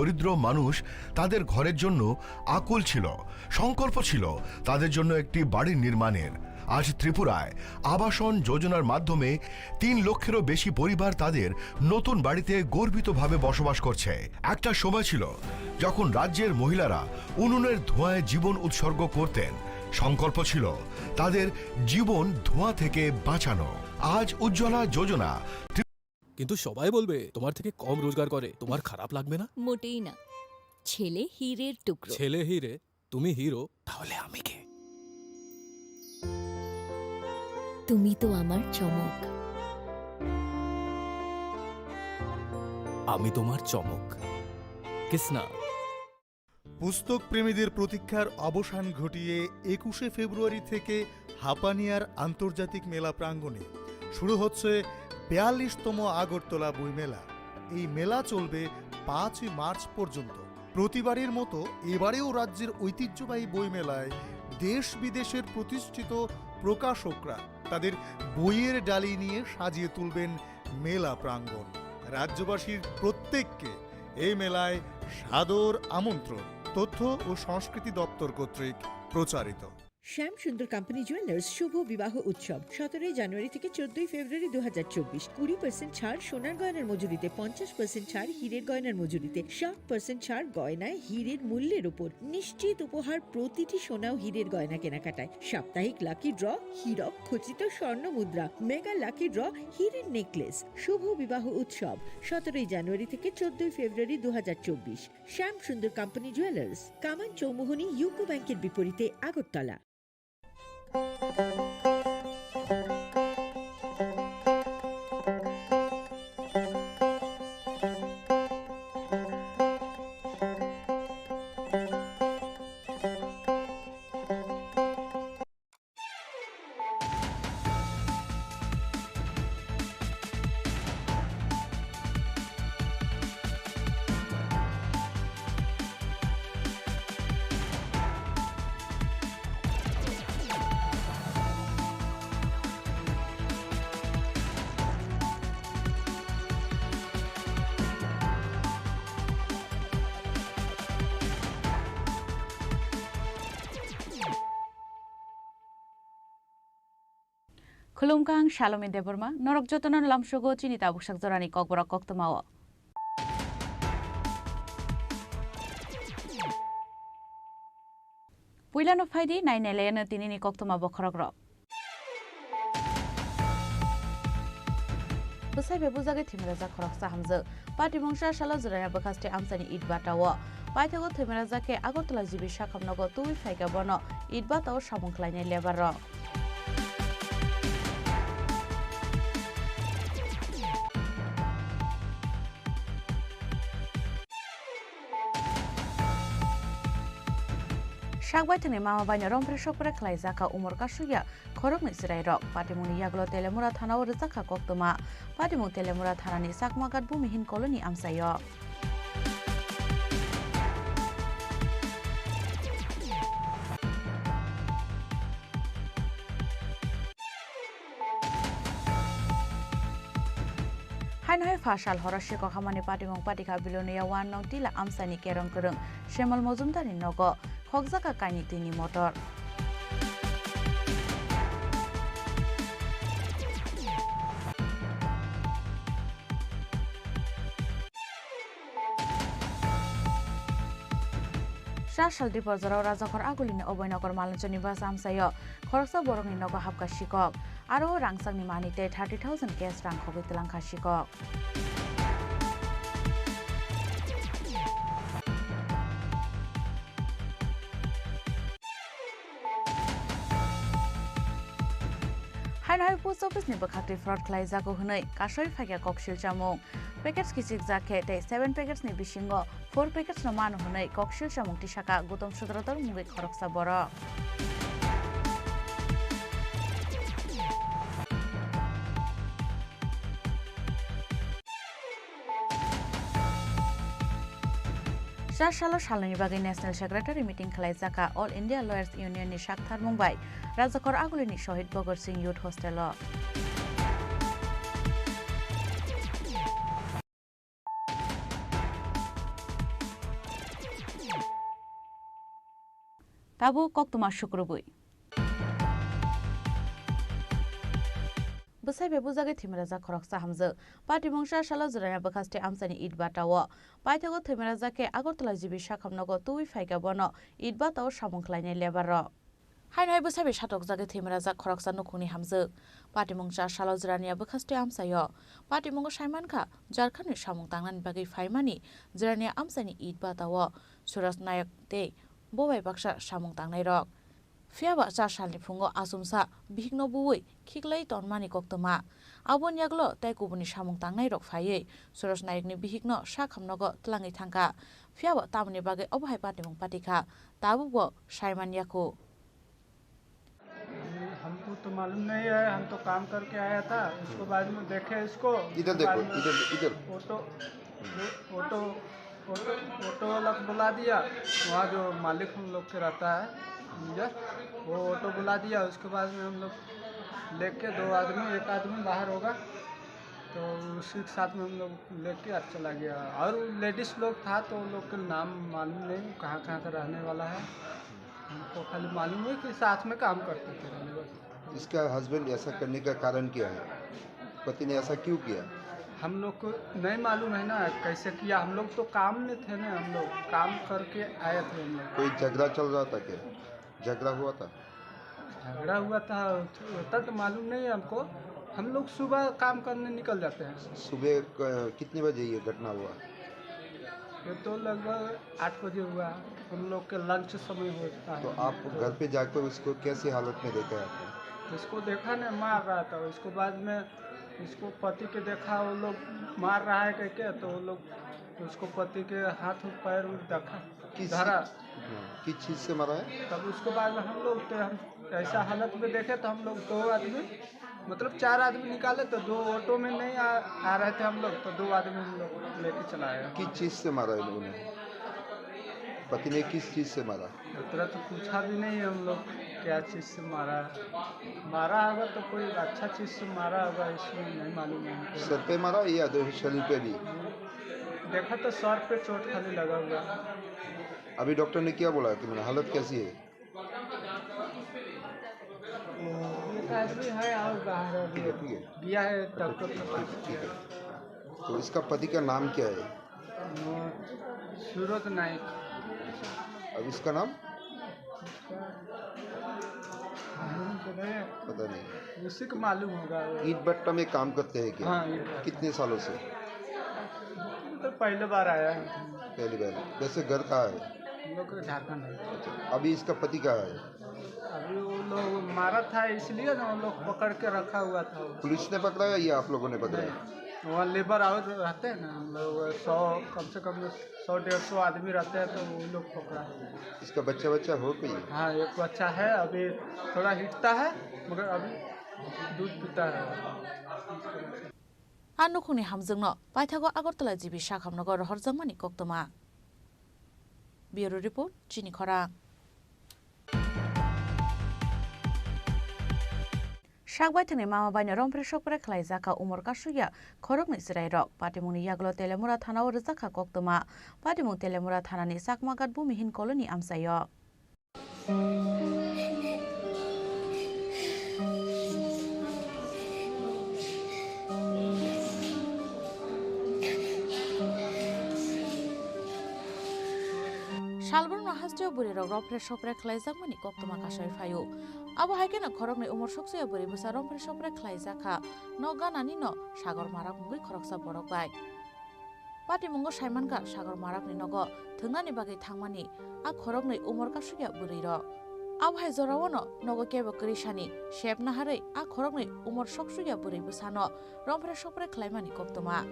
দরিদ্র মানুষ তাদের ঘরের জন্য আকুল ছিল, সংকল্প ছিল তাদের জন্য একটি বাড়ি নির্মাণের। আজ ত্রিপুরায় আবাসন যোজনার মাধ্যমে ৩ লক্ষেরও বেশি পরিবার তাদের নতুন বাড়িতে গর্বিতভাবে বসবাস করছে। একটা সময় ছিল যখন রাজ্যের মহিলারা উনুনের ধোঁয়ায় জীবন উৎসর্গ করতেন। সংকল্প ছিল তাদের জীবন ধোঁয়া থেকে বাঁচানো। আজ উজ্জ্বলা যোজনা। কিন্তু সবাই বলবে তোমার থেকে কম রোজগার করে, তোমার খারাপ লাগবে না? মোটেই না। ছেলে হীরের টুকরো। ছেলে হিরে, তুমি হিরো, তাহলে আমি কে? তুমি তো আমার চমক। আমি তোমার চমক। কিসনা? পুস্তক প্রেমীদের প্রতীক্ষার অবসান ঘটিয়ে ২১শে ফেব্রুয়ারি থেকে হাপানিয়ার আন্তর্জাতিক মেলা প্রাঙ্গণে শুরু হচ্ছে ৪২তম আগরতলা বইমেলা। এই মেলা চলবে ৫ মার্চ পর্যন্ত। প্রতিবারের মতো এবারেও রাজ্যের ঐতিহ্যবাহী বইমেলায় দেশ বিদেশের প্রতিষ্ঠিত প্রকাশকরা তাদের বইয়ের ডালি নিয়ে সাজিয়ে তুলবেন মেলা প্রাঙ্গণ। রাজ্যবাসীর প্রত্যেককে এই মেলায় সাদর আমন্ত্রণ। তথ্য ও সংস্কৃতি দপ্তর কর্তৃক প্রচারিত। শ্যাম সুন্দর কোম্পানি জুয়েলার্স শুভ বিবাহ উৎসব ১৭ জানুয়ারি থেকে ১৪ ফেব্রুয়ারি ২০২৪। ২০% ছাড় সোনার গয়নার মজুরিতে, ৫০% ছাড় হীরের গয়নার মজুরিতে, ৬০% ছাড় গয়নায় হীরের মূল্যের উপর। নিশ্চিত উপহার প্রতিটি সোনা ও হীরের গয়না কেনাকাটায়। সাপ্তাহিক লাকি ড্র, হীরক খচিত স্বর্ণ মুদ্রা, মেগা লাকি ড্র, হীরের নেকলেস। শুভ বিবাহ উৎসব ১৭ জানুয়ারি থেকে ১৪ ফেব্রুয়ারি ২০২৪। শ্যাম সুন্দর কোম্পানি জুয়েলার্স, কামান চৌমুহনী, ইউকো ব্যাংকের বিপরীতে, Agartala. Khulumkang Shalom Deborma, Norok Jotonon Lamshogo, Chini Khorang Tripura, Kokborok Koktomawa. Puilan of Heidi, 9 Elena Tinini Koktoma Bokrogro. Busai Buzagi Timeraza Koroksa Hamza, Patimusha Shalazana Bakaste Amsani Idbatawa. Paitago Timerazake, Agotla Zibisha Kamnogo, Tui Fagabono, Idbata or Shamunkline Levaro. Shagwatani Mama Banya Rompre Klaizaka Umor Kashuya, Korok Nisrairok, Patimuni Yaglo Telemura Tana or Zaka Koktoma, Patimu Telemura Tanani Sakmagat Bumihin Colony Amsayo. Hanai Fashal Horashiko Hamani Patimong Patika Bilonia 1 Notila Amsani Kerong Kurung, Shemal Mozumdari Nogo. Hogzaka Kaini Tini Motor. Shashal Dipozoro Razakor Agulin Oboinokor Malanchani Bas Amsayo, Korsa Borong in Nogo Hapka Shikok, Aro Rangsang Nimanite 30,000 guest rank of Lanka Shikok. Hanai Post Office Nibakati Fraud Klaizago Hunai, Kashoi Faga Kokshil Chamong, Packets Kisik Zakete, 7 packets Nibishingo, 4 packets Naman Hunai, Kokshil Chamong Tishaka, Gutom Sudrator Mugik Horoksa Bora. Shashalo Shalonibagi National Secretary Meeting Klaizaka, All India Lawyers Union ni Shakhtar Mumbai, Razakor Agulini Shohid Bogor Singh Youth Hostel. Tabu koktuma syukrubui. Besai bebu zage thimeraja khoroksa hamje party mongsa shala jurana bakhaste amsani idbatawo paithago thimeraja ke agortala jibi sakhamnago tui phaika bono idbatawo samungkhlaine lebaro hainai besai be satok zage thimeraja khoroksa nukhuni hamje party mongsa shala jurania bakhaste amsayo party mongo saimankha jarkhani samung tangnani bagi phaimani jurania amsani idbatawo suras nayak te bobai baksa samung tangnai rok Fiaba salni fungo asumsa bihigno buwi khiklai tonmani koktoma abon yaglo tai kubuni samung tangnai rok phaiye soros naikni bihigno sakhamnogo tlangai thangka fiaba tamni bage obhai patimung patika tabubo saiman yaku हमको तो मालूम नहीं है हम तो काम करके आया था उसके बाद में देखे इसको इधर देखो इधर ऑटो ऑटो ऑटो ऑटो वाला को बुला दिया वहाँ जो मालिक हम लोग के रहता है मैनेजर वो ऑटो बुला दिया उसके बाद में हम लोग लेके दो आदमी एक आदमी बाहर होगा तो उसी के साथ में हम लोग लेके चला गया और लेडीज़ लोग था तो उन लोग के नाम मालूम नहीं कहाँ कहाँ का रहने वाला है हमको खाली मालूम है कि साथ में काम करते थे रहने बस। इसका हस्बैंड ऐसा करने का कारण क्या है? पति ने ऐसा क्यों किया? हम लोग को नहीं मालूम है ना कैसे किया हम लोग तो काम में थे ना हम लोग काम करके आए थे हम लोग कोई झगड़ा चल रहा था क्या? झगड़ा हुआ था? झगड़ा हुआ था होता तो मालूम नहीं है हमको हम लोग सुबह काम करने निकल जाते हैं सुबह कितने बजे ये घटना हुआ? ये तो लगभग 8 बजे हुआ हम लोग के लंच समय होता है तो आप घर पे जाकर उसको कैसी हालत में देखा आपने? इसको देखा ना मार रहा था उसके बाद में इसको पति के देखा वो लोग मार रहा है कह के तो वो लोग उसको पति के हाथ पैर देखा धरा किस चीज़ से मारा है? तब उसके बाद में हम लोग तो हम ऐसा हालत में देखे तो हम लोग 2 आदमी मतलब 4 आदमी निकाले तो 2 ऑटो में नहीं आ रहे थे हम लोग तो 2 आदमी हम लोग लेके चला आए किस चीज़ से मारा इन्होंने? पति ने किस चीज़ से मारा? उतना तो पूछा भी नहीं हम लोग क्या चीज़ से मारा होगा तो कोई अच्छा चीज़ से मारा होगा इसमें नहीं मालूम है हमको। सर पे मारा या शरीर पे भी? देखा तो सर पे चोट खाली लगा हुआ अभी डॉक्टर ने क्या बोला कि मेरी हालत कैसी है? एक आदमी है और बाहर ठीक है गया है डॉक्टर के पास ठीक है। तो इसका पति का नाम क्या है? सूरत नाइक अब इसका नाम पता पता नहीं। उसी को मालूम होगा ईट भट्टा में काम करते हैं क्या? हाँ ईट कितने सालों से? तो पहले बार आया है पहली बार। वैसे घर कहाँ है? हम लोग का झारखंड है अच्छा, अभी इसका पति कहाँ है? अभी वो लोग मारा था इसलिए ना वो लोग पकड़ के रखा हुआ था पुलिस ने पकड़ा है या आप लोगों ने पकड़ा है? वहाँ लेबर और रहते हैं ना हम लोग 100 कम से कम 100-150 आदमी रहते हैं तो वो लोग पकड़ा है इसका बच्चा हो कोई? हाँ एक बच्चा है अभी थोड़ा हिटता है मगर अभी दूध पीता है Anukuni hamjungno paithago agortala jibi sakhamnago rohorjangmani koktoma Bureau Report Chini Khorang Shagbaitani mama baina rompre shokpre khlaijaka umor kasuya khorokni sirairok patimungni yaglo telemura thanao rijaka koktoma patimung telemura thanani sakmagat bumihin koloni amsayo Shalburno hasteo buriro rompre shopre khlaijak mani koktoma kasai phayo abo haikena khorokni umor soksuya buri busa rompre shopre khlaijaka no ganani no sagor marak mungui khoroksa borok bai pati mungo saimanka sagor marakni nogo thungnani bagi thangmani a khorokni umor kasuya buriro abo hai jorawono nogo kebo krishani shep naharei a khorokni umor soksuya buri busano rompre shopre khlaimani koktoma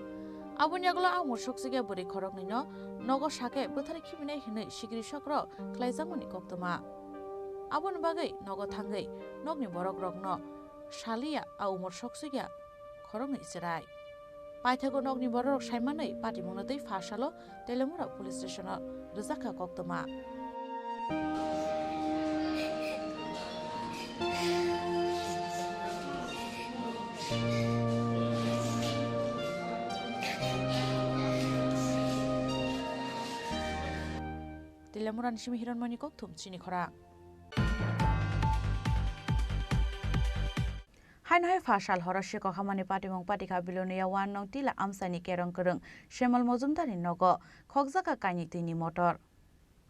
Abunyagola amor soksuya buri khorokni no nogo sake bothari khibinai hinai sigri sokro khlaijamani koktoma abon bagai nogo thangai nogni borok rokno shalia a umor soksuya khorokni sirai paithago nogni borok saimanai patimungno dei phasalo telemura police station rijaka koktoma Telemura nishimi hiranmani koktum Chini Khorang হাইনহাই ফাশাল হরস্য কখামানি পাটিমং পাটিকা Belonia one নং টিলা আমসানি কেরং করং শ্যামল মজুমদারি নগ খকজাকা কাইনি তিনি মটর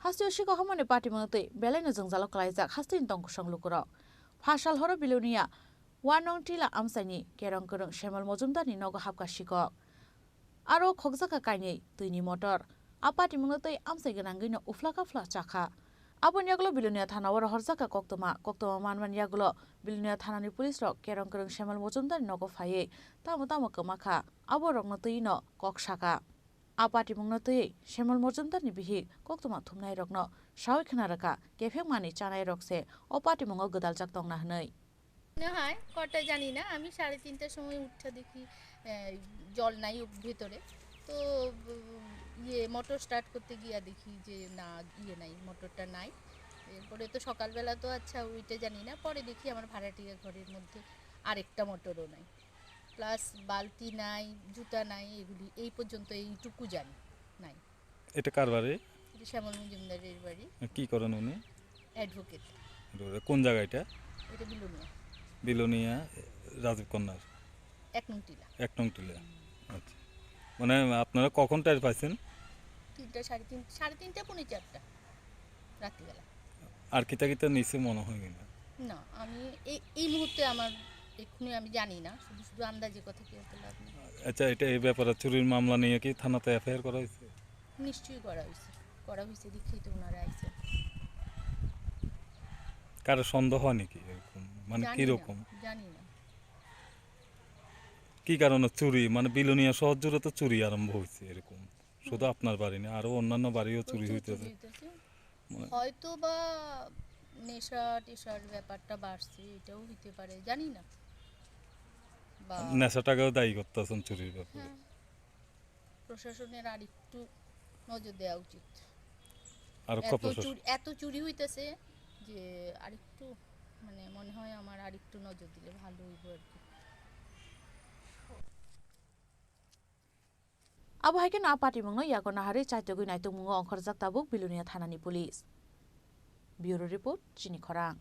হাস্তি শিক কখামানি পাটিমংতে বেলাইনো জংজালো ক্লাইজাক হাস্তিন তংক সংলুকুর ফাশাল হর Belonia one নং টিলা আমসানি কেরং করং শ্যামল মজুমদারি নগ হাবকা শিকক আরো খকজাকা কাইনি তিনি মটর আপাটিমংতে আমসাই গনাঙ্গিনো উফলা কাফলা চাখা abon yagulo bilunia thana wara horzaka koktoma manman yagulo bilunia thanani police rok kerong kerong shemal mojumdar nogo phaye tamo kamakha abo rokno tuino koksaka apati mungno tui shemal mojumdar ni bihi koktoma thumnai rokno sawi khnaraka kefek mani chanai rokse opati mungo godal jak tongna hnai না হয় কটা জানি না আমি 3:30টার সময় উঠে দেখি জল নাই ভিতরে তো মোটর স্টার্ট করতে গিয়া দেখি যে না নাই মোটরটা নাই এরপরে তো সকালবেলা তো আচ্ছা ওইটা জানি না পরে দেখি আমার ভাড়াটিয়া ঘরের মধ্যে আরেকটা মোটরও নাই প্লাস বালতি নাই জুতা নাই এগুলি এই পর্যন্ত এইটুকু জানি নাই এটা কার বাড়ি এটা শ্যামল মজুমদারের বাড়ি কি করেন উনি অ্যাডভোকেট কোন জায়গা এটা এটা বিলোনিয়া রাজীব কন্যার 1 নং টিলা আচ্ছা মানে আপনারা কখন টাইম পাইছেন 3টা 3:30 পৌনে 4টা রাত্রিবেলা আর কিতা নিচে মনে হয় না আমি এই মুহূর্তে আমার এক্ষুনি আমি জানি না শুধু আন্দাজে কথা কি হতে লাগবে আচ্ছা এটা এই ব্যাপারে চুরির মামলা নিয়ে কি থানাতে এফআইআর করা হয়েছে নিশ্চয়ই করা হয়েছে দেখেই তো ওনারা আইছে কারো সন্দেহ হয় নাকি এরকম মানে কি রকম জানি না কি কারণে চুরি মানে বিলোনিয়া শহর জুড়ে তো চুরি আরম্ভ হয়েছে এরকম শুধু আপনার বাড়ি না আরো অন্যান্য বাড়িও চুরি হইতেছে হয়তো বা নেশার ব্যাপারটা বাড়ছে এটাও হতে পারে জানি না বা নেশাটাকেও দায়ী করতেছেন চুরির ব্যাপারে প্রশাসনের আরেকটু নজর দেওয়া উচিত আর এত চুরি হইতেছে যে আরেকটু মানে মনে হয় আমার আরেকটু নজর দিলে ভালো হইব আর কি abo haike na pati mungno yago nahari chaitogui naitung mungo ongkhorjak tabuk bilunia thanani police bureau report Chini Khorang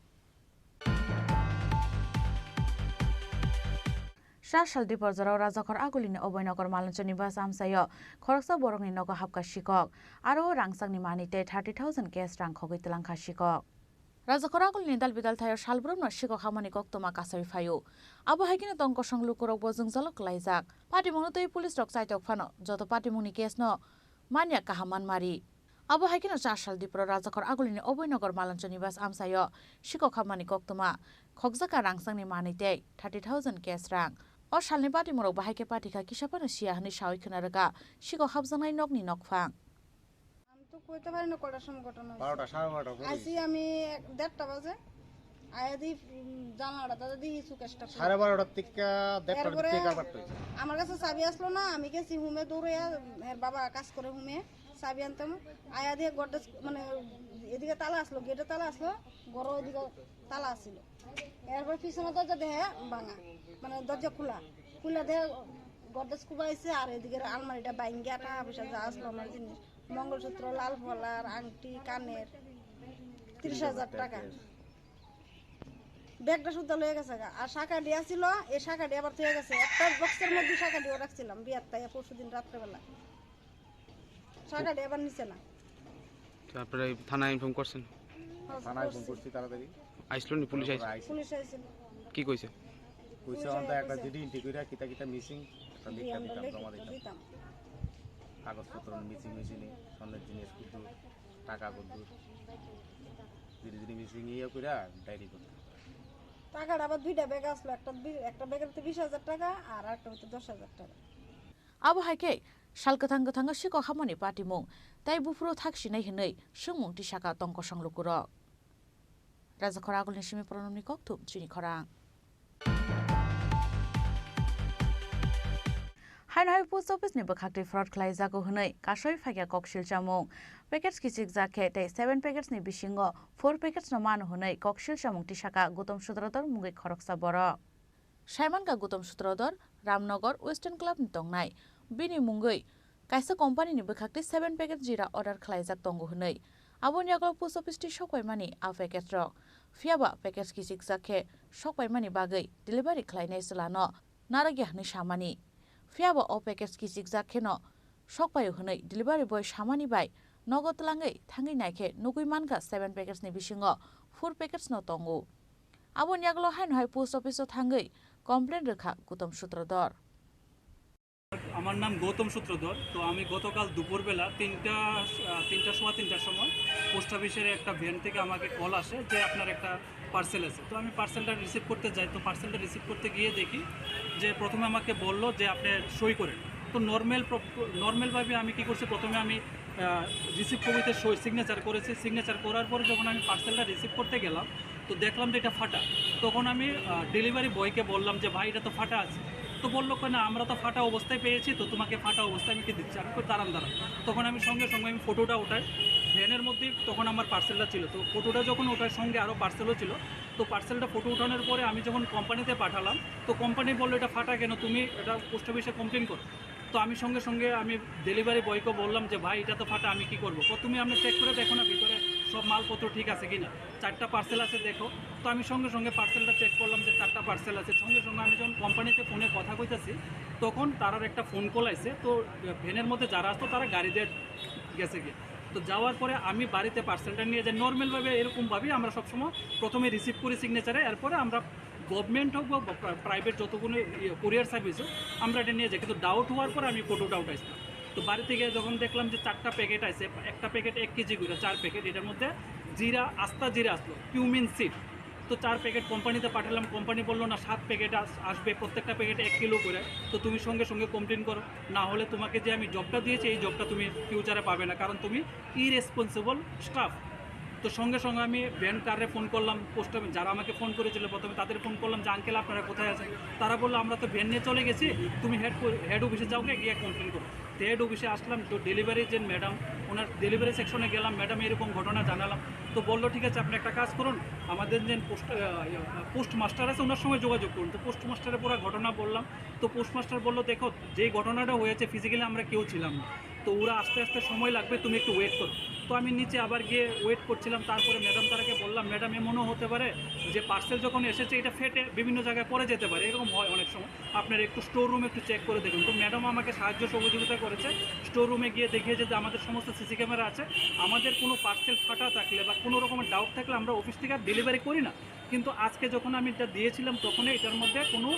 Shashal Dipor Rajakor Agulini Oboynagor Malanchani Bas Amsayo Khoroksa Borokni Nogo Hapka Shikok Aro Rangsangni Manite 30,000 cash rang khogoi telangkha Shikok Rajakor Agulini Dalbidal Thayo Shalbrum Shikok Hamani Koktoma Kasari Fayo abo haikina tongko sanglukurok bojung jalok laijak pati mungno tei police rok chaitok phano joto pati mungni case no mania kahaman mari abo haikina Shashal Dipor Rajakor Agulini Oboynagor Malanchani Bas Amsayo Shikok Hamani Koktoma khokjaka rangsangni manite 30,000 cash rang o salni pati morok bahaike patika kisapana siahani sawi khnaraga Shikok habjanai nokni nokfang তো কইতে পারি না কটার সময় ঘটনা 12টা 12:30 আইছি আমি 1:30 বাজে আয়া দি জানালাটা দাদা দি সুকেশটা 12:30 থেকে 1:30 থেকে কাটতে আমার কাছে চাবি আসলো না আমি গেছি হুমে দৌড়ে এর বাবা কাজ করে হুমে চাবি আনতাম আয়া দিয়ে গড় মানে এদিকে তালা আসলো গেটে তালা আসলো ঘর ওদিকে তালা আসলো এরপর পিছনে দরজা দেহে ভাঙা মানে দরজা খোলা দেহে গড় কুবাইছে আর এদিকে আলমারিটা ভাঙিয়া টাকা পয়সা যা আসলো আমার জিনিস মঙ্গলসূত্র লাল ফলার আংটি কানের 30,000 টাকা ব্যাগটা শুদ্ধ লয়ে গেছে আর শাখা দিয়া ছিল এই শাখা দিয়ে আবার থয়ে গেছে একটা বক্সের মধ্যে শাখা দিয়ে রাখছিলাম বিয়ার তাই পরশুদিন রাত্রেবেলা শাখা দিয়ে আবার নিচে না তারপরে থানায় ইনফর্ম করছেন থানায় ফোন করছি তাড়াতাড়ি আইসলো নি পুলিশ আইছিল কি কইছে আমরা একটা জিডি ইন্টি কইরা কিতা মিসিং একটা লিখা দিতাম জমা দিতাম কাগজপত্র মিসিং স্বর্ণের জিনিস কুদুর টাকা কুদুর ধীরে মিসিং ইয়ে কইরা ডায়েরি করতাম টাকাটা আবার দুইটা ব্যাগ আসলো একটা ব্যাগের 20,000 টাকা আর একটা হতে 10,000 টাকা abo haike salkathang kathang Shikok Hamani pati mung tai bufuro thaksinai hinai sungmung tisaka tongko sanglukurok Rajakor Agulini Simi Pronomni Kokthum Chini Khorang Hainhai post office ni bakhakti fraud khlai jago hunai kasoi phagya kokshil chamung packets kichik jakhe tei 7 packets ni bisingo 4 packets no man hunai kokshil chamung tisaka Gautam Sutrador mungai khoroksa borok Saimanka Gautam Sutrador Ramnagar Western Club ni tongnai bini mungai kaisa company ni bakhakti 7 packets jira order khlai jak tongo hunai aboni aglo post office ti sokoi mani a packet rok फियाबा package किसिक जाखे सकबायमानि बागै delivery खालायनाय solano नारागिहानि सामानि फियाबा अ package किसिक जाखेनो सकबाय होनै delivery बय सामानि bye नगदलाङै थाङै नायखे नुगुइ मानगा 7 पेकेजनि बिसिङो 4 पेकेज न तंगु आबनि आगलो हाय पोस्ट अफिसो थाङै কমপ্লেন রেখা গৌতম সূত্রধর। আমার নাম গৌতম সূত্রধর। তো আমি গতকাল দুপুরবেলা তিনটার সময় পোস্ট অফিসের একটা ভ্যান থেকে আমাকে কল আসে যে আপনার একটা পার্সেল আছে। তো আমি পার্সেলটা রিসিভ করতে যাই। তো পার্সেলটা রিসিভ করতে গিয়ে দেখি যে প্রথমে আমাকে বললো যে আপনি সই করেন। তো নর্মালভাবে আমি কী করছি, প্রথমে আমি রিসিভ কপিতে সিগনেচার করেছি। সিগনেচার করার পরে যখন আমি পার্সেলটা রিসিভ করতে গেলাম তো দেখলাম যে এটা ফাটা। তখন আমি ডেলিভারি বয়কে বললাম যে ভাই এটা তো ফাটা আছে। তো বললো না আমরা তো ফাটা অবস্থায় পেয়েছি, তো তোমাকে ফাটা অবস্থায় আমি কি দিচ্ছি। আমি দাঁড়ান। তখন আমি সঙ্গে আমি ফটোটা ওঠাই ভ্যানের মধ্যেই। তখন আমার পার্সেলটা ছিল। তো ফটোটা যখন ওঠার সঙ্গে আরও পার্সেলও ছিল। তো পার্সেলটা ফটো ওঠানোর পরে আমি যখন কোম্পানিতে পাঠালাম তো কোম্পানি বললো এটা ফাটা কেন, তুমি এটা পোস্ট অফিসে কমপ্লেন করো। তো আমি সঙ্গে আমি ডেলিভারি বয়কে বললাম যে ভাই এটা তো ফাটা, আমি কি করবো। তুমি আপনি চেক করে দেখো না ভিতরে সব মালপত্র ঠিক আছে কি না, 4টা পার্সেল আছে দেখো। তো আমি সঙ্গে পার্সেলটা চেক করলাম যে 4টা পার্সেল আছে। সঙ্গে আমি যখন কোম্পানিতে ফোনে কথা কইতেছি তখন তারার একটা ফোন কল আসে। তো ভ্যানের মধ্যে যারা আসতো তারা গাড়ি দিয়ে গেছে গিয়ে। তো যাওয়ার পরে আমি বাড়িতে পার্সেলটা নিয়ে যাই। নর্মালভাবে এরকমভাবেই আমরা সবসময় প্রথমে রিসিভ করি সিগনেচারে, এরপরে আমরা গভর্নমেন্ট হোক বা প্রাইভেট যতগুলো কুরিয়ার সার্ভিস হোক আমরা এটা নিয়ে যাই। কিন্তু ডাউট হওয়ার পরে আমি ফটোটা উঠাইছিলাম। তো বাড়িতে গিয়ে যখন দেখলাম যে 4টা প্যাকেট আছে, একটা প্যাকেট 1 কেজি করে 4 প্যাকেট, এটার মধ্যে আস্তা জিরা আসলো, কিউমিন সিড। তো 4 প্যাকেট কোম্পানিতে পাঠালাম। কোম্পানি বললো না 7 প্যাকেট আসবে, প্রত্যেকটা প্যাকেটে 1 কিলো করে। তো তুমি সঙ্গে কমপ্লেন করো, না হলে তোমাকে যে আমি জবটা দিয়েছি এই জবটা তুমি ফিউচারে পাবে না, কারণ তুমি ইরেসপন্সিবল স্টাফ। তো সঙ্গে আমি ভ্যান কারে ফোন করলাম, পোস্ট অফিস যারা আমাকে ফোন করেছিল প্রথমে তাদের ফোন করলাম যে আঙ্কেল আপনারা কোথায় আছেন। তারা বললো আমরা তো ভ্যান নিয়ে চলে গেছি, তুমি হেড অফিসে যাও গিয়ে কমপ্লেন করো। তো হেড অফিসে আসলাম। তো ডেলিভারি যে ম্যাডাম, ওনার ডেলিভারি সেকশনে গেলাম, ম্যাডাম এরকম ঘটনা জানালাম। তো বললো ঠিক আছে আপনি একটা কাজ করুন, আমাদের যে পোস্ট মাস্টার আছে ওনার সঙ্গে যোগাযোগ করুন। তো পোস্ট মাস্টারের পুরো ঘটনা বললাম। তো পোস্ট মাস্টার বললো দেখো যে ঘটনাটা হয়েছে ফিজিক্যালি আমরা কেউ ছিলাম না, তো ওরা আস্তে সময় লাগবে, তুমি একটু ওয়েট করো। তো আমি নিচে আবার গিয়ে ওয়েট করছিলাম। তারপরে ম্যাডাম তারাকে বললাম ম্যাডাম এমনও হতে পারে যে পার্সেল যখন এসেছে এটা ফেটে বিভিন্ন জায়গায় পড়ে যেতে পারে, এরকম হয় অনেক সময়, আপনার একটু স্টোর রুমে একটু চেক করে দেখুন। তো ম্যাডাম আমাকে সাহায্য সহযোগিতা করেছে। স্টোর রুমে গিয়ে দেখিয়েছে যে আমাদের সমস্ত সিসি ক্যামেরা আছে, আমাদের কোনো পার্সেল ফাটা থাকলে বা কোনো রকমের ডাউট থাকলে আমরা অফিস থেকে আর ডেলিভারি করি না। কিন্তু আজকে যখন আমি এটা দিয়েছিলাম তখন এটার মধ্যে কোনো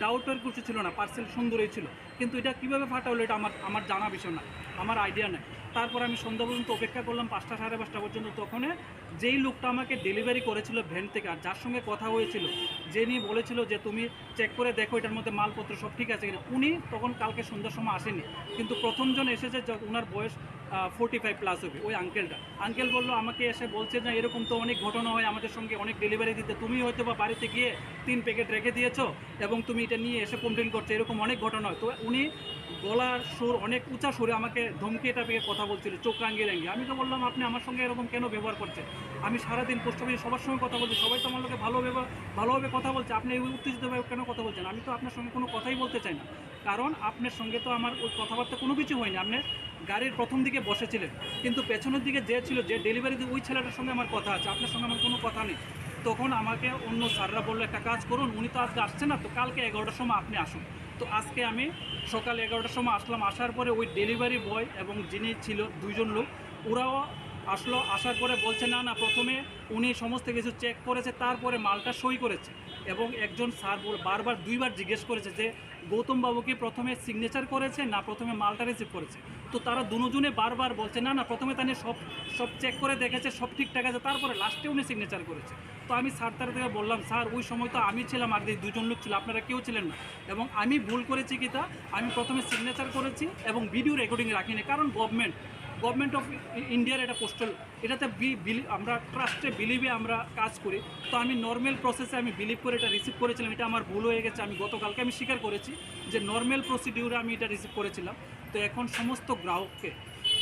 ডাউটের কিছু ছিল না, পার্সেল সুন্দরই ছিল। কিন্তু এটা কীভাবে ফাটা হলো এটা আমার জানা বিষয় না, আমার আইডিয়া নেই। তারপর আমি সন্ধ্যা পর্যন্ত অপেক্ষা করলাম, 5টা সাড়ে 5টা পর্যন্ত। তখন যেই লোকটা আমাকে ডেলিভারি করেছিল ভ্যান থেকে আর যার সঙ্গে কথা হয়েছিল, যে নিয়ে বলেছিল যে তুমি চেক করে দেখো এটার মধ্যে মালপত্র সব ঠিক আছে কিনা, উনি তখন কালকে সন্ধ্যার সময় আসেনি। কিন্তু প্রথমজন এসেছে, ওনার বয়স 45 প্লাস হবে, ওই আঙ্কেল বললো আমাকে এসে বলছে যে এরকম তো অনেক ঘটনা হয় আমাদের সঙ্গে, অনেক ডেলিভারি দিতে, তুমি হয়তো বা বাড়িতে গিয়ে 3 প্যাকেট রেখে দিয়েছো এবং তুমি এটা নিয়ে এসে কমপ্লেন করছো, এরকম অনেক ঘটনা হয়। তো উনি গলার সুর অনেক উঁচা সুরে আমাকে ধমকি টাপিয়ে কথা বলছিল, চোখ রাঙিয়ে। আমি তো বললাম আপনি আমার সঙ্গে এরকম কেন ব্যবহার করছেন, আমি সারাদিন পোস্ট অফিসে সবার সঙ্গে কথা বলছি, সবাই তো আমার লোকে ভালোভাবে কথা বলছে, আপনি এই উত্তেজিতভাবে কেন কথা বলছেন। আমি তো আপনার সঙ্গে কোনো কথাই বলতে চাই না, কারণ আপনার সঙ্গে তো আমার ওই কথাবার্তা কোনো কিছু হয়নি। আপনি গাড়ির প্রথম দিকে বসেছিলেন, কিন্তু পেছনের দিকে যে ছিল, যে ডেলিভারি দিয়ে ওই ছেলেটার সঙ্গে আমার কথা আছে, আপনার সঙ্গে আমার কোনো কথা নেই। তখন আমাকে অন্য স্যাররা বললো একটা কাজ করুন, উনি তো আজকে আসছে না, তো কালকে 11টার সময় আপনি আসুন। তো আজকে আমি সকাল 11টার সময় আসলাম। আসার পরে ওই ডেলিভারি বয় এবং যিনি ছিল 2জন লোক, ওরাও আসলো। আসার পরে বলছে না প্রথমে উনি সমস্ত কিছু চেক করেছে, তারপরে মালটা সই করেছে। এবং একজন স্যার বারবার 2বার জিজ্ঞেস করেছে যে গৌতম বাবু কি প্রথমে সিগনেচার করেছে না প্রথমে মালটা রিসিভ করেছে। তো তারা দুজনে বারবার বলছে না প্রথমে তাহলে সব চেক করে দেখেছে, সব ঠিকঠাক আছে, তারপরে লাস্টে উনি সিগনেচার করেছে। তো আমি স্যার থেকে বললাম স্যার ওই সময় তো আমি ছিলাম আর 2জন লোক ছিল, আপনারা কেউ ছিলেন না, এবং আমি ভুল করেছি কি তা আমি প্রথমে সিগনেচার করেছি এবং ভিডিও রেকর্ডিং রাখিনি, কারণ গভর্নমেন্ট অফ ইন্ডিয়ার এটা পোস্টাল, এটাতে আমরা ট্রাস্টে বিলিভে আমরা কাজ করি। তো আমি নর্মাল প্রসেসে আমি বিলিভ করে এটা রিসিভ করেছিলাম, এটা আমার ভুল হয়ে গেছে। আমি গতকালকে আমি স্বীকার করেছি যে নর্মাল প্রসিডিউরে আমি এটা রিসিভ করেছিলাম। তো এখন সমস্ত গ্রাহককে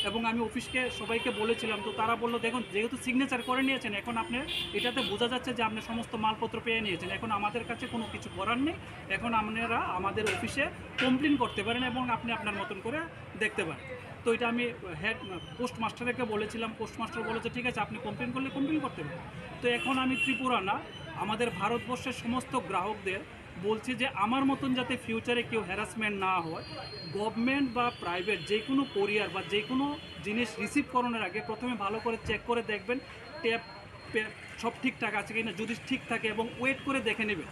এবং আমি অফিসকে সবাইকে বলেছিলাম, তো তারা বললো দেখুন যেহেতু সিগনেচার করে নিয়েছেন, এখন আপনি এটাতে বোঝা যাচ্ছে যে আপনি সমস্ত মালপত্র পেয়ে নিয়েছেন, এখন আমাদের কাছে কোনো কিছু করার নেই, এখন আপনারা আমাদের অফিসে কমপ্লেন করতে পারেন এবং আপনি আপনার মতন করে দেখতে পারেন। তো এটা আমি হেড পোস্টমাস্টারকে বলেছিলাম, পোস্টমাস্টার বলেছে ঠিক আছে আপনি কমপ্লেন করলে কমপ্লেন করতে পারেন। তো এখন আমি ত্রিপুরা না, আমাদের ভারতবর্ষের সমস্ত গ্রাহকদের বলছি যে আমার মতন যাতে ফিউচারে কেউ হ্যারাসমেন্ট না হয়, গভর্নমেন্ট বা প্রাইভেট যে কোনো কোরিয়ার বা যে কোনো জিনিস রিসিভ করানোর আগে প্রথমে ভালো করে চেক করে দেখবেন ট্যাপ সব ঠিকঠাক আছে কি না। যদি ঠিক থাকে এবং ওয়েট করে দেখে নেবেন,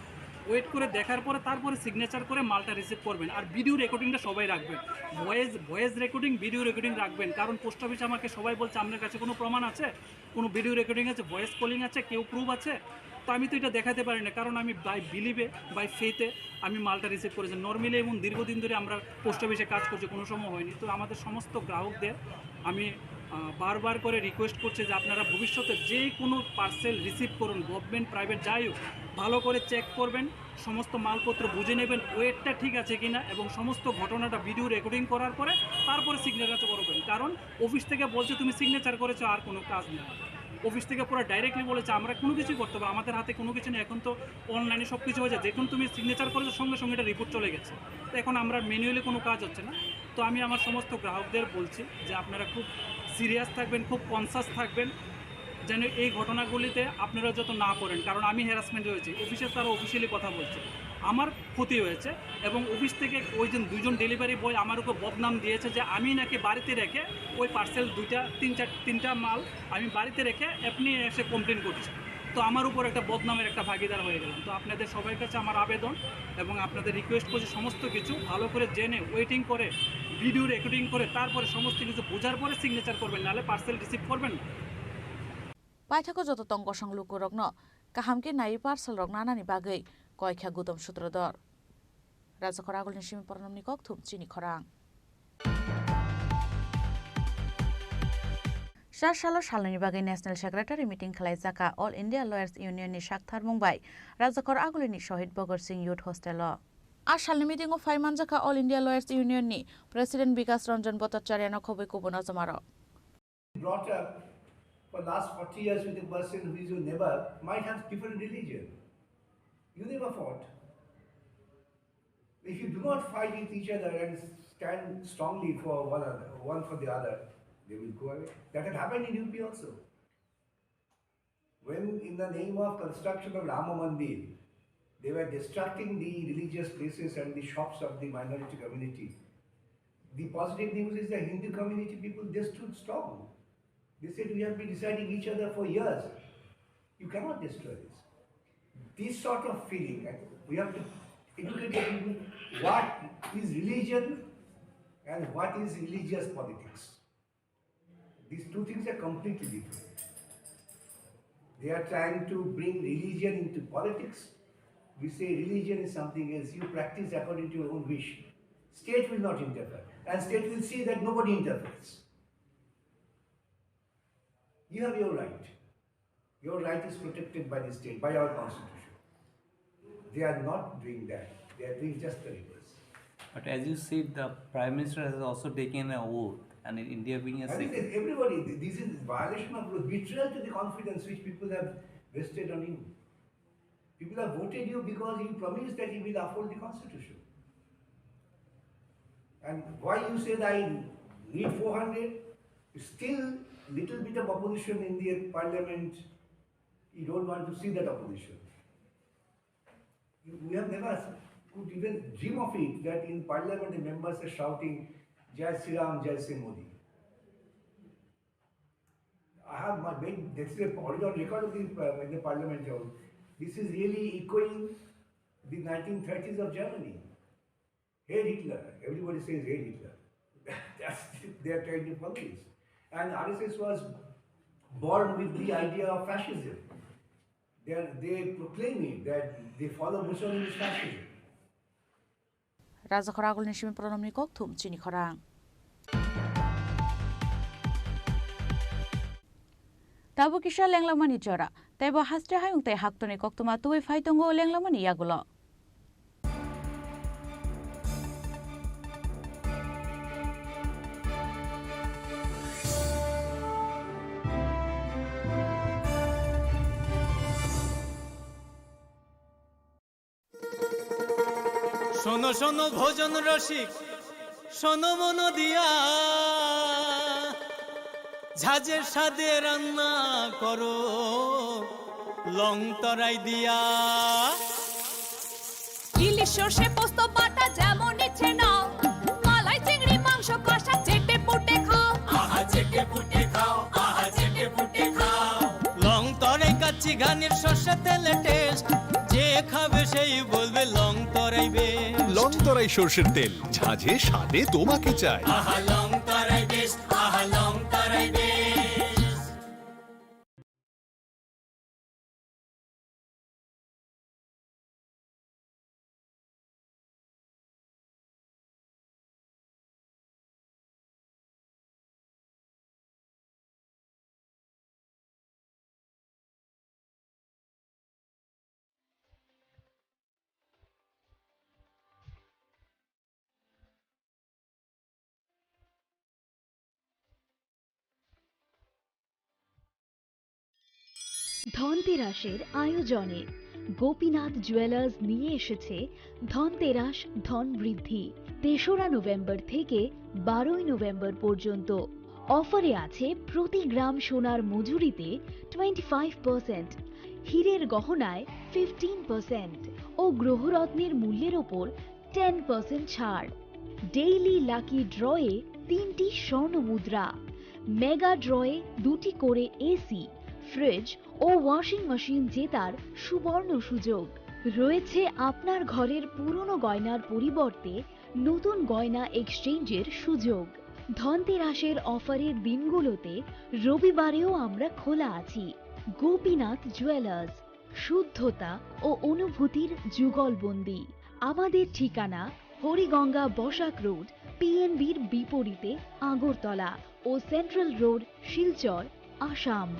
ওয়েট করে দেখার পরে তারপরে সিগনেচার করে মালটা রিসিভ করবেন। আর ভিডিও রেকর্ডিংটা সবাই রাখবেন, ভয়েস রেকর্ডিং, ভিডিও রেকর্ডিং রাখবেন। কারণ পোস্ট অফিসে আমাকে সবাই বলছে আপনার কাছে কোনো প্রমাণ আছে, কোনো ভিডিও রেকর্ডিং আছে, ভয়েস কলিং আছে, কেউ প্রুফ আছে? তো আমি তো এটা দেখাতে পারি না, কারণ আমি বাই বিলিভে বাই ফেথে আমি মালটা রিসিভ করেছি। নর্মালি এবং দীর্ঘদিন ধরে আমরা পোস্ট অফিসে কাজ করছি, কোনো সময় হয়নি। তো আমাদের সমস্ত গ্রাহকদের আমি বারবার করে রিকোয়েস্ট করছে যে আপনারা ভবিষ্যতে যে কোনো পার্সেল রিসিভ করুন, গভর্নমেন্ট প্রাইভেট যাই হোক, ভালো করে চেক করবেন, সমস্ত মালপত্র বুঝে নেবেন ওয়েটটা ঠিক আছে কিনা, এবং সমস্ত ঘটনাটা ভিডিও রেকর্ডিং করার পরে তারপরে সিগনেচার করবেন। কারণ অফিস থেকে বলছে তুমি সিগনেচার করেছো আর কোনো কাজ নেই। অফিস থেকে পুরো ডাইরেক্টলি বলেছে আমরা কোনো কিছুই করতে পারবো, আমাদের হাতে কোনো কিছু নেই। এখন তো অনলাইনে সব কিছু হয়েছে, দেখুন তুমি সিগনেচার করেছো সঙ্গে সঙ্গে এটা রিপোর্ট চলে গেছে। তো এখন আমরা ম্যানুয়ালি কোনো কাজ হচ্ছে না। তো আমি আমার সমস্ত গ্রাহকদের বলছি যে আপনারা খুব সিরিয়াস থাকবেন, খুব কনসাস থাকবেন, যেন এই ঘটনাগুলিতে আপনারা যত না করেন। কারণ আমি হ্যারাসমেন্ট হয়েছি, অফিসের তারা অফিসিয়ালি কথা বলছে, আমার ক্ষতি হয়েছে। এবং অফিস থেকে ওই যে দুজন ডেলিভারি বয় আমার উপর বদনাম দিয়েছে যে আমি নাকি বাড়িতে রেখে ওই পার্সেল তিনটা মাল আমি বাড়িতে রেখে আপনি এসে কমপ্লেন করছি। তো আমার উপর একটা বদনামের একটা ভাগিদার হয়ে গেলাম। তো আপনাদের সবার কাছে আমার আবেদন এবং আপনাদের রিকোয়েস্ট করছি সমস্ত কিছু ভালো করে জেনে ওয়েটিং করে ভিডিও রেকর্ডিং করে তারপরে সমস্ত কিছু বোঝার পরে সিগনেচার করবেন, নাহলে পার্সেল রিসিভ করবেন না। पाइथाको जत तंग संलुको रग्न काहामके नाई पार्सल रग नानानि बागै कयख्या गुदम सूत्रधर राजखर आगुलनि सिमी परनमनि ककथुम चिनी खरां सालो सालनि बागै नेशनल सेक्रेटारि मिटिं खालायजाका अल इंडिया लयार्स इउनियननि साकथार मुंबाय राजखर आगुलनि शहीद भगत सिंह युथ हस्टेल आ सालनि मिटिंआव फायमानजाका अल इंडिया लयार्स इउनियननि प्रेसिडेंट विकास रंजन भट्टाचार्यनो खबै कुबुन जमारो for last 40 years with a person who is your neighbor might have different religion. You never fought. If you do not fight with each other and stand strongly for one for the other, they will go away. That had happened in UP also. When in the name of construction of Rama Mandir, they were destructing the religious places and the shops of the minority community. The positive news is the Hindu community people, they stood strong. They said we have been deciding each other for years. You cannot destroy this. This sort of feeling, we have to educate people what is religion and what is religious politics. These two things are completely different. They are trying to bring religion into politics. We say religion is something else. You practice according to your own wish. State will not interfere, and state will see that nobody interferes. You have your right. Your right is protected by the state, by our constitution. They are not doing that. They are doing just the reverse. But as you said, the Prime Minister has also taken an oath, and in India being a everybody, this is violation of betrayal to the confidence which people have vested on you. People have voted you because you promised that you will uphold the constitution. And why you say that I need 400? Still little bit of opposition in the parliament. You don't want to see that opposition. We have never could even dream of it that in parliament the members are shouting Jai Sri Ram, Jai Sri Modi. I have made this is already on record of in the parliament. This is really echoing the 1930s of Germany. Hail Hitler. Everybody says Hail Hitler. They are trying to follow this. And RSS was born with the idea of fascism. They proclaim it that they follow Mussolini's fascism. राजखर आगुलनि सिमी परनमनि ककथुम चिनी खरां ताबु किसा लेंलामानि जरा तैबो हास्ट्रे हायुंते हाक्तनि कक्तमा तुबै फाइतंगो लेंलामानि यागुलो শোনো শোনো ভোজন রসিক শোনো মন দিয়া ঝাঁঝের সাদে রান্না করো লং তরাই দিয়া ইলিশ সর্ষে পোস্ত বাটা যেমন ইচ্ছে নাও মালাই চিংড়ি মাংস কষা চেটে পুটে খাও আহা চেটে পুটে খাও আহা চেটে পুটে খাও লং তরাই কাচ্চি ঘানির সর্ষে তেলে টেস্ট যে খাবে সেই বলবে লং তরাই বেশ লং তরাই সর্ষের তেল ঝাঁঝে স্বাদে তোমাকে চাই আহা লং তরাই বেশ আহা লং তরাই বেশ ধনতেরাসের আয়োজনে গোপীনাথ জুয়েলার্স নিয়ে এসেছে ধনতেরাস ধন বৃদ্ধি ৩রা নভেম্বর থেকে ১২ই নভেম্বর পর্যন্ত। অফারে আছে প্রতি গ্রাম সোনার মজুরিতে 25%, হীরের গহনায় 15% ও গ্রহরত্নের মূল্যের ওপর 10% ছাড়। ডেইলি লাকি ড্রয়ে 3টি স্বর্ণ মুদ্রা, মেগা ড্রয়ে 2টি করে এসি, ফ্রিজ ও ওয়াশিং মেশিন জেতার সুবর্ণ সুযোগ রয়েছে। আপনার ঘরের পুরনো গয়নার পরিবর্তে নতুন গয়না এক্সচেঞ্জের সুযোগ। ধনতেরাসের অফারের দিনগুলোতে রবিবারেও আমরা খোলা আছি। গোপীনাথ জুয়েলার্স, শুদ্ধতা ও অনুভূতির যুগলবন্দি। আমাদের ঠিকানা হরিগঙ্গা বসাক রোড, পিএনবির বিপরীতে আগরতলা ও সেন্ট্রাল রোড, শিলচর, আসাম।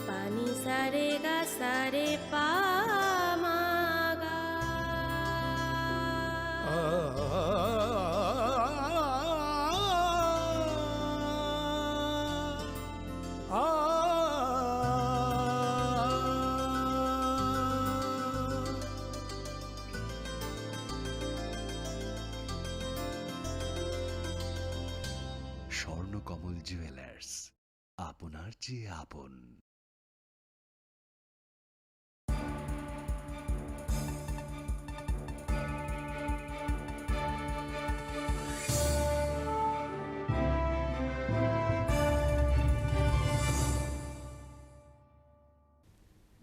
पानी सारे गा सारे पामागा স্বর্ণকমল জুয়েলার্স, আপনার চেয়ে আপন।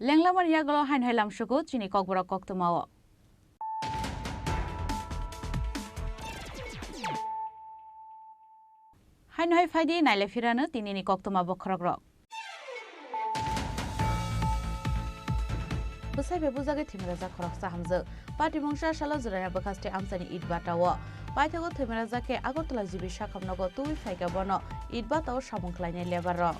লেংলামার ইয়াগল হাইন হাইলাম সুগো চিনি ককবরক কক্তমাও হাইন হাই ফাইদি নাইলে ফিরানো তিনিনি কক্তমা বখরক রক বসাই বেবুজাগে থিমরাজা খরকসা হামজো পার্টি বংশা সালা জরায়া বখাস্তে আমসানি ইট বাটাও পাইথাগো থিমরাজাকে আগরতলা জিবি শাখামনগো তুই ফাইকা বন ইট বাটাও সামংখলাইনে লেবার রক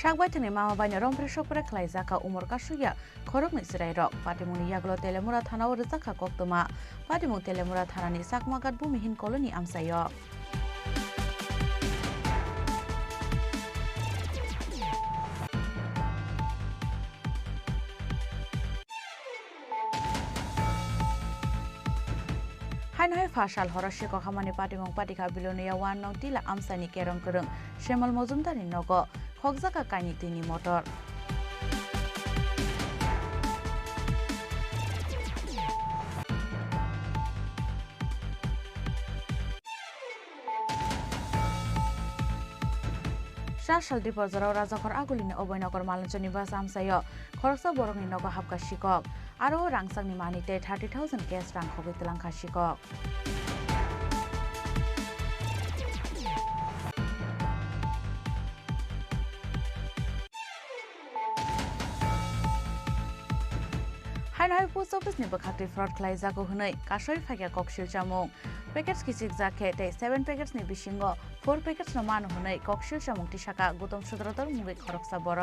Shakbaitani mama banya rompre shopre klai zaka umur kasuya khorok ni sirai rok patimuni yaglo telemura thana ur zaka koktoma patimu telemura thana ni sakmagat bumihin koloni amsayo Hain hai fashal horashe ko khamani patimong patika bilonia wan nong tila amsani kerong kereng shemal mozumdar ni nogo খকজাকা কাইনি তিনি motor শালদি পর্যায়ের রাজাখর আগুলিনে অবৈনগর মালঞ্চনি বাস আমসায় খরচা বরংনি নগ হাবকা শিকক আরও রাংসাংনি মানিতে 30,000 cash রাং খগৈ তেলাংখা শিকক हाइनहाय post office नि बखाक्ति fraud खालायजागौ हनै कासय फाइया ककशिल जामुं पैकेट्स किचिक जाखे ते 7 पैकेट्स नि बिसिंगो 4 पैकेट्स न मान हनै ककशिल जामुं टिसाका गौतम सुद्रधर मुंगै खरकसा बर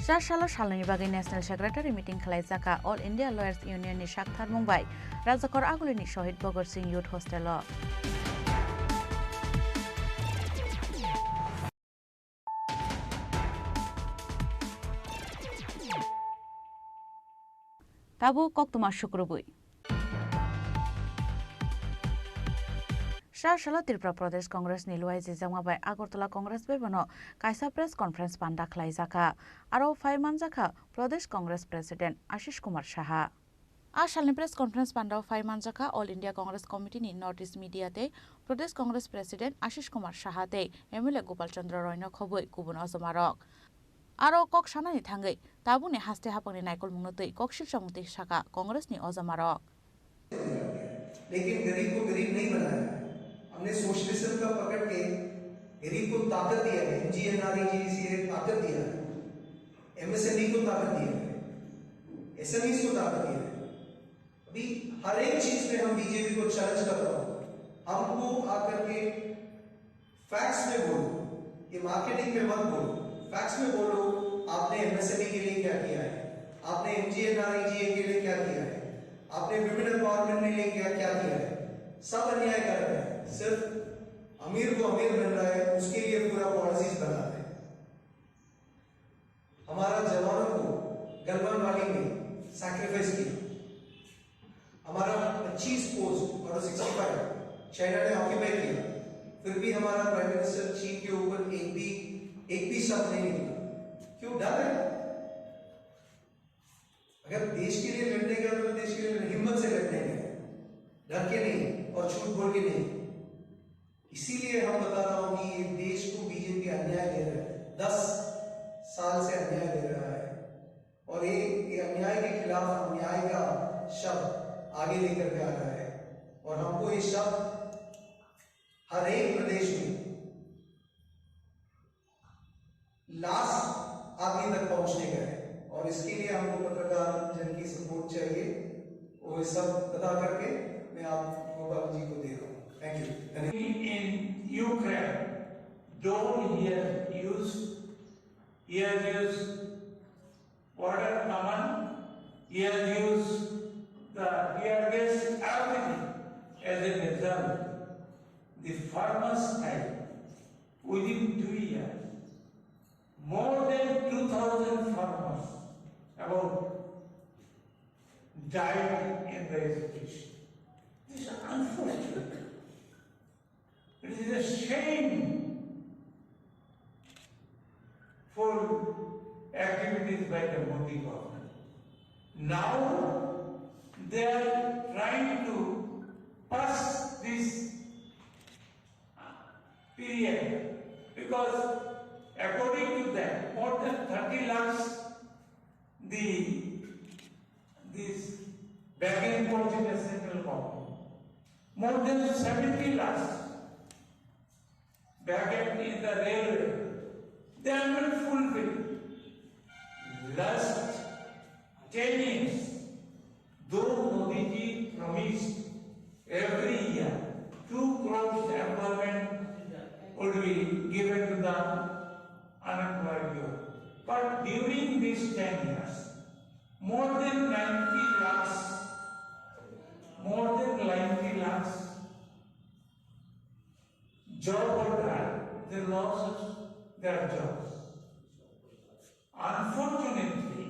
सालनि बागै नेशनल सेक्रेटारि मीटिंग खालायजाका ऑल इंडिया लॉयर्स यूनियन नि साकथार मुंबाय राजाखर आगुलिनि शहीद भगत सिंह यूथ हॉस्टेल ताबो कक्तमा शुक्रबुई साला त्रिपुरा प्रदेश कांग्रेस नि लुआइजे जमाबाय आगरतला कांग्रेस बेबनो कायसा प्रेस कॉन्फ्रेंस पांडा खालायजाका आरो फाइमानजाका प्रदेश कांग्रेस प्रेसिडेंट आशीष कुमार साहा सालनि प्रेस कॉन्फ्रेंस पांडा फाइमानजाका ऑल इंडिया कांग्रेस कमिटी नि नॉर्थ ईस्ट मीडिया ते प्रदेश कांग्रेस प्रेसिडेंट आशीष कुमार साहा ते एमएलए गोपाल चंद्र रॉयनो खबै गुबुन अजमारक आरो कक सानानि थांगै ताबुनि हास्ते हापंनि नायकल मुंनतै ककशिल समुति शाखा कांग्रेस नि अजमारक लेकिन गरीब को गरीब नहीं बनाया हमने सोशलिज्म का पकड़ के गरीब को ताकत दिया है एमजीएनआरईजी से ताकत दिया है एमएसएमई को ताकत दिया है एसएमईज को ताकत दिया है अभी हर एक चीज में हम बीजेपी को चैलेंज कर रहा हूं हमको आकर के फैक्ट्स में बोलो ये मार्केटिंग में मत बोलो फैक्ट्स में बोलो आपने एमएसएमई के लिए क्या किया है आपने एमजीएनआरईजी के लिए क्या किया है आपने विमेन एम्पावरमेंट के लिए क्या किया है सब अन्याय कर रहे हैं सिर्फ अमीर को अमीर बन रहा है उसके लिए पूरा पॉलिसीज बनाते हैं हमारा जवानों को गलवान वाली में सैक्रिफाइस किया हमारा 25 पोस्ट और 65 चाइना ने ऑक्यूपाई किया फिर भी हमारा प्राइम मिनिस्टर चीन के ऊपर एक भी शब्द नहीं निकला क्यों डर है अगर देश के लिए लड़ने का तो देश के लिए हिम्मत से लड़ने का डर के नहीं और झूठ बोल के नहीं इसीलिए हम बता रहा हूं कि ये देश को बीजेपी अन्याय दे रहा है 10 साल से अन्याय दे रहा है और ये अन्याय के खिलाफ हम न्याय का शब्द आगे लेकर के आ रहा है और हमको ये शब्द हर एक प्रदेश में लास्ट आदमी तक पहुंचने का है और इसके लिए हमको पत्रकार जन की सपोर्ट चाहिए वो सब बता करके मैं आप गोपाल जी को दे रहा हूँ thank you in Ukraine don't use water common use the tear gas everything as a result the farmers died within 2 years more than 2,000 farmers about died in the situation. This is unfortunate. It is a shame for activities by the Modi government. Now they are trying to pass this period because according to them more than 30 lakhs this begging for the central government. More than 70 lakhs bagged in the railway. They are not fulfilled. Last 10 years, though Modi ji promised every year 2 crores employment would be given to the unemployed youth. But during these 10 years, more than 90 lakhs job holder, they lost their jobs. Unfortunately,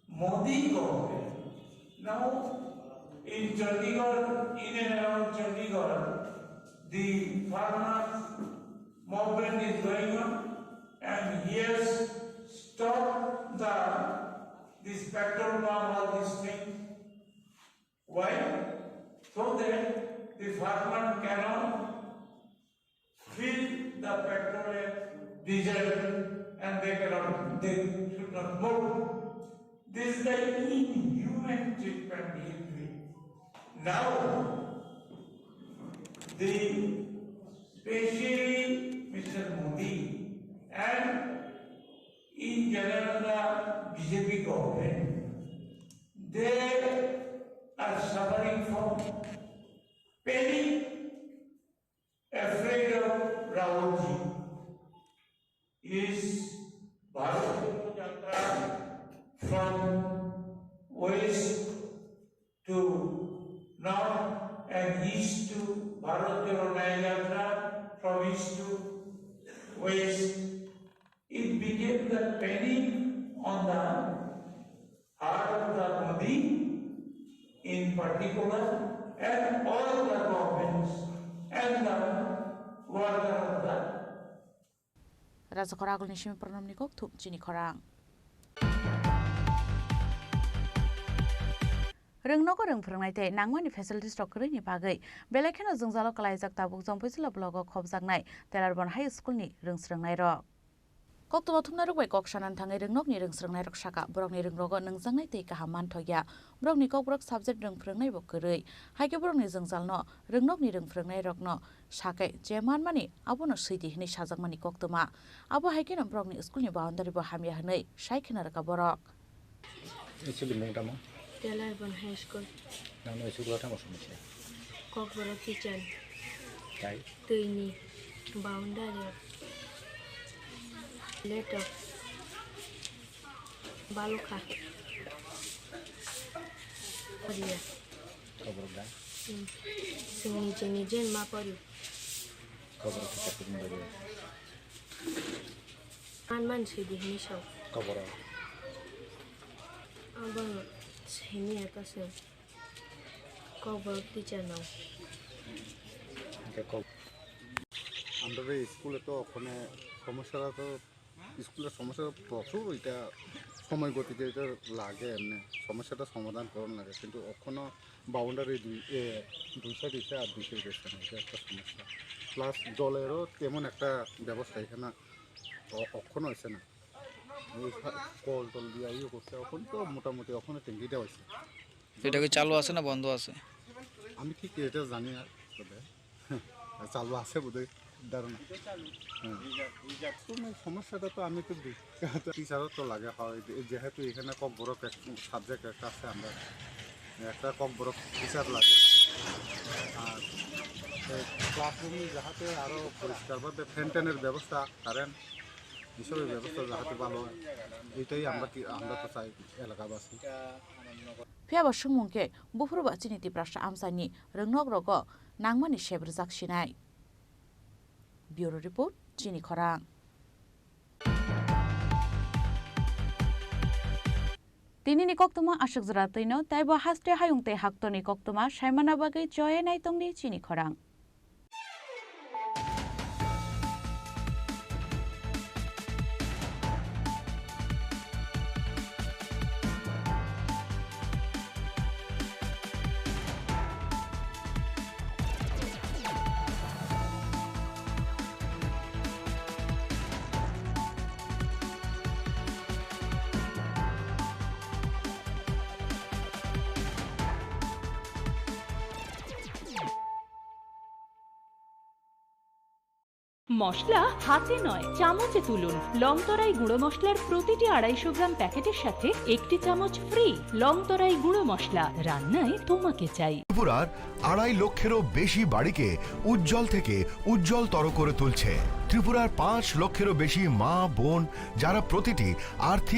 Modi government now in Chandigarh, in and around Chandigarh, the farmers movement is going on, and he has stopped this petrol pump, all these things. Why? So that the farmer cannot fill the petrol and diesel and they should not move. This is the inhuman treatment he is doing. Now, especially Mr. Modi and in general the BJP government, they are suffering from panic, afraid of Rahulji. Is Bharat Jatra from west to north and east to Bharat Jatra from east to west. It became the panic on the heart of the Modi in particular and all the governments and the worker of the Raja Khoragul Nishimi Pranam Nikok Thuk Chini Khorang. रोंनोको रोंफोरोंनायते नांगमानि facilities टकरैनि बागै बेलेखेनो जोंजालो कलाइजाक Tabuk जंपैसला ब्लगाव खबजाकनाय तेलारबन high स्कुलनि रोंस्रोंनाय रक कक्तमा थुमना रुबाय कक्सानान थाङै रोंनोकनि रोंस्रोंनाय रक साका ब्रकनि रोंरोगो नोंजांनाय तै काहा मानथया ब्रकनि ककब्रक साबजेक्ट रोंफोरोंनाय बो करै हाइके ब्रकनि जोंजालनो रोंनोकनि रोंफोरोंनाय रकनो साकै जेमान मानि आबोनो सैदि हनै साजाकमानि कक्तमा आबो हाइकेनो ब्रकनि स्कुलनि बाउन्डारि बो हामिया हनै साइखेना रका बरक actually मोंटामा Telarban High School. Nang no school ta mo sumisya. Kokborok kitchen. Tai. Tuini. Boundary. Letter. Baluka. Odia. Kokborok da. Sini jen ma pori. Kokborok ta pun bari. Man sidi ni shaw. Kokborok. Abang sini apa sih? Kokborok teacher now. আমরা স্কুলে তো ওখানে সমস্যাটা তো স্কুলের সমস্যা প্রচুর এটা সময় গতিতে এটা লাগে এমনি সমস্যাটা সমাধান করুন লাগে কিন্তু ওখানে বাউন্ডারি দুই সাইড এসে আর দুই সাইড এসে না এটা একটা সমস্যা প্লাস জলেরও তেমন একটা ব্যবস্থা এখানে ওখানে হয়েছে না ওই কল টল দিয়ে ইয়ে করছে ওখানে তো মোটামুটি ওখানে ট্যাঙ্কিটা হয়েছে এটা কি চালু আছে না বন্ধ আছে আমি ঠিক এটা জানি না তবে চালু আছে বোধহয় ধারণা সমস্যাটা তো আমি তো টিচারও তো লাগে হয় যেহেতু এখানে ককবরক সাবজেক্ট একটা আছে আমরা একটা ককবরক টিচার লাগে আর ক্লাসরুমে যাহাতে আরও পরিষ্কারভাবে ফ্যান ট্যানের ব্যবস্থা কারেন্ট এসবের ব্যবস্থা যাহাতে ভালো হয় এইটাই আমরা তো চাই এলাকাবাসী फियाबा सुमुंके बुफुरबा चिनिति प्राश्रा आमसानि रोंनोक रगो नांगमानि शेब्र जाकसिनाय ब्यूरो रिपोर्ट चिनी खरां तिनिनि कक्तमा आशक जरातैनो ताइबो हास्ते हायुंते हाक्तनि कक्तमा सायमाना बागै जये नायतंनि चिनी खरां মশলা হাতে নয় চামচে তুলুন লংতরাই গুঁড়ো মশলার প্রতিটি 250 গ্রাম প্যাকেটের সাথে একটি চামচ ফ্রি লংতরাই গুঁড়ো মশলা রান্নায় তোমাকে চাই ত্রিপুরার 2.5 লক্ষেরও বেশি বাড়িকে উজ্জ্বল থেকে উজ্জ্বলতর করে তুলছে ত্রিপুরার 5 লক্ষেরও বেশি মা বোন যারা প্রতিটি আর্থিক